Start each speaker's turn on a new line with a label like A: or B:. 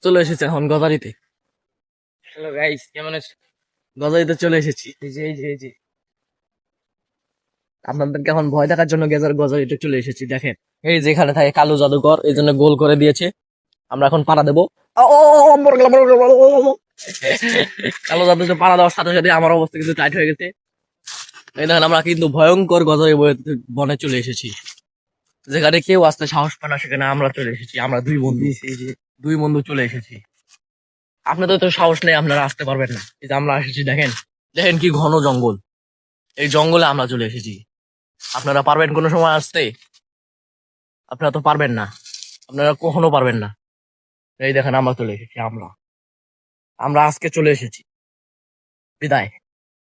A: চলে এসেছে এখন গজারিতে। হ্যালো গাইস, কেমন আছো? গজারিতে চলে এসেছি। এই যে আপনাদেরকে এখন ভয় দেখার জন্য গজারিতে চলে এসেছি। দেখেন, এই যেখানে থাকে কালো জাদুকর, এই জন্য গোল করে দিয়েছে। আমরা এখন পাড়া দেবো। মরে গেলাম, মরে গেলাম, কালো জাদুতে পাড়া দেওয়ার সাথে সাথে আমার অবস্থা কিন্তু টাইট হয়ে গেছে। এই দেখেন, আমরা কিন্তু ভয়ঙ্কর গজারি বনে চলে এসেছি, যেখানে কেউ আসতে সাহস পায় না, সেখানে আমরা চলে এসেছি। আমরা দুই বন্ধু চলে এসেছি। আপনাদের তো সাহস নেই, আপনারা আসতে পারবেন না। এই যে আমরা এসেছি, দেখেন দেখেন কি ঘন জঙ্গল। এই জঙ্গলে আমরা চলে এসেছি। আপনারা পারবেন কোনো সময় আসতে? আপনারা তো পারবেন না, আপনারা কখনো পারবেন না। এই দেখেন, আমরা চলে এসেছি। আমরা আমরা আজকে চলে এসেছি। বিদায়।